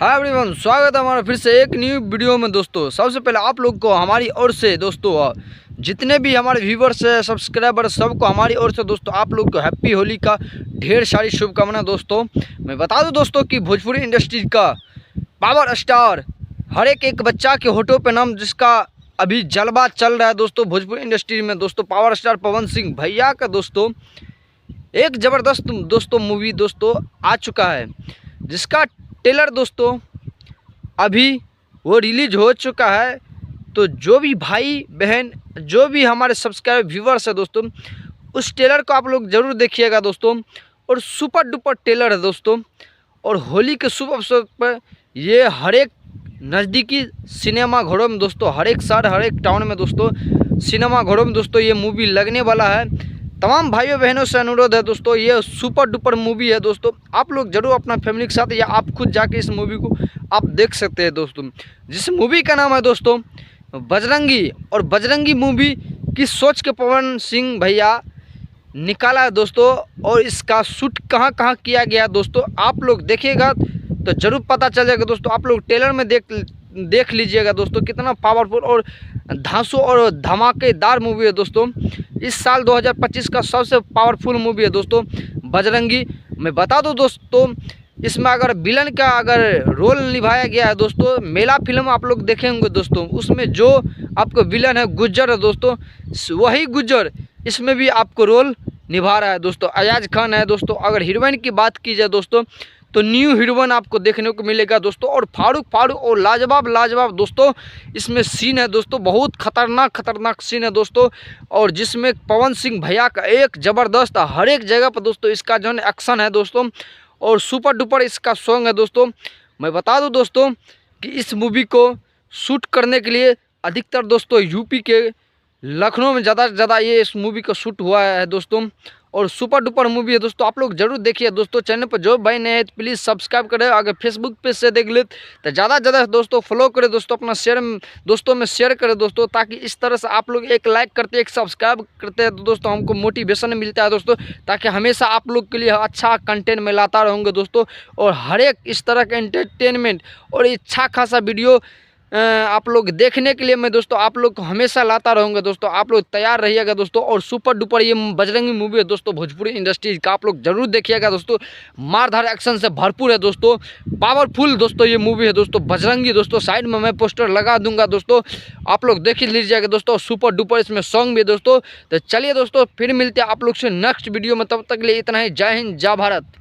Hi everyone, स्वागत है हमारा फिर से एक न्यू वीडियो में। दोस्तों सबसे पहले आप लोग को हमारी ओर से दोस्तों जितने भी हमारे व्यूवर्स है, सब्सक्राइबर, सबको हमारी ओर से दोस्तों आप लोग को हैप्पी होली का ढेर सारी शुभकामनाएं। दोस्तों मैं बता दूं दोस्तों कि भोजपुरी इंडस्ट्री का पावर स्टार हर एक बच्चा के होठों पे नाम जिसका अभी जलवा चल रहा है दोस्तों भोजपुरी इंडस्ट्री में, दोस्तों पावर स्टार पवन सिंह भैया का दोस्तों एक ज़बरदस्त दोस्तों मूवी दोस्तों आ चुका है, जिसका ट्रेलर दोस्तों अभी वो रिलीज हो चुका है। तो जो भी भाई बहन, जो भी हमारे सब्सक्राइबर व्यूवर्स है दोस्तों, उस ट्रेलर को आप लोग ज़रूर देखिएगा दोस्तों। और सुपर डुपर ट्रेलर है दोस्तों। और होली के शुभ अवसर पर ये हर एक नज़दीकी सिनेमा घरों में दोस्तों, हर एक शहर, हर एक टाउन में दोस्तों सिनेमा घरों में दोस्तों ये मूवी लगने वाला है। तमाम भाइयों बहनों से अनुरोध है दोस्तों, ये सुपर डुपर मूवी है दोस्तों। आप लोग जरूर अपना फैमिली के साथ या आप खुद जाके इस मूवी को आप देख सकते हैं दोस्तों। जिस मूवी का नाम है दोस्तों बजरंगी। और बजरंगी मूवी की सोच के पवन सिंह भैया निकाला है दोस्तों। और इसका शूट कहाँ कहाँ किया गया दोस्तों, आप लोग देखिएगा तो ज़रूर पता चल जाएगा दोस्तों। आप लोग ट्रेलर में देख लीजिएगा दोस्तों, कितना पावरफुल और धांसू और धमाकेदार मूवी है दोस्तों। इस साल 2025 का सबसे पावरफुल मूवी है दोस्तों बजरंगी। मैं बता दूं दोस्तों, इसमें अगर विलन का अगर रोल निभाया गया है दोस्तों, मेला फिल्म आप लोग देखेंगे दोस्तों, उसमें जो आपको विलन है गुज्जर है दोस्तों, वही गुज्जर इसमें भी आपको रोल निभा रहा है दोस्तों। अयाज खान है दोस्तों। अगर हीरोइन की बात की जाए दोस्तों तो न्यू हीरोइन आपको देखने को मिलेगा दोस्तों। और फारूक और लाजवाब दोस्तों इसमें सीन है दोस्तों, बहुत खतरनाक सीन है दोस्तों। और जिसमें पवन सिंह भैया का एक ज़बरदस्त हर एक जगह पर दोस्तों इसका जो है एक्शन है दोस्तों। और सुपर डुपर इसका सॉन्ग है दोस्तों। मैं बता दूं दोस्तों कि इस मूवी को शूट करने के लिए अधिकतर दोस्तों यूपी के लखनऊ में ज़्यादा से ज़्यादा ये इस मूवी का शूट हुआ है दोस्तों। और सुपर डुपर मूवी है दोस्तों, आप लोग जरूर देखिए दोस्तों। चैनल पर जो भाई नए हैं तो प्लीज़ सब्सक्राइब करें। अगर फेसबुक पे से देख ले तो ज़्यादा से ज़्यादा दोस्तों फॉलो करें दोस्तों, अपना शेयर दोस्तों में शेयर करें दोस्तों, ताकि इस तरह से आप लोग एक लाइक करते, एक सब्सक्राइब करते हैं तो दोस्तों हमको मोटिवेशन मिलता है दोस्तों, ताकि हमेशा आप लोग के लिए अच्छा कंटेंट में लाता रहूँगा दोस्तों। और हर एक इस तरह का एंटरटेनमेंट और अच्छा खासा वीडियो आप लोग देखने के लिए मैं दोस्तों आप लोग को हमेशा लाता रहूँगा दोस्तों। आप लोग तैयार रहिएगा दोस्तों। और सुपर डुपर ये बजरंगी मूवी है दोस्तों भोजपुरी इंडस्ट्रीज का, आप लोग जरूर देखिएगा दोस्तों। मारधार एक्शन से भरपूर है दोस्तों, पावरफुल दोस्तों ये मूवी है दोस्तों बजरंगी दोस्तों। साइड में मैं पोस्टर लगा दूंगा दोस्तों, आप लोग देख लीजिएगा दोस्तों। सुपर डुपर इसमें सॉन्ग भी है दोस्तों। तो चलिए दोस्तों फिर मिलते हैं आप लोग से नेक्स्ट वीडियो में, तब तक के लिए इतना ही। जय हिंद, जय भारत।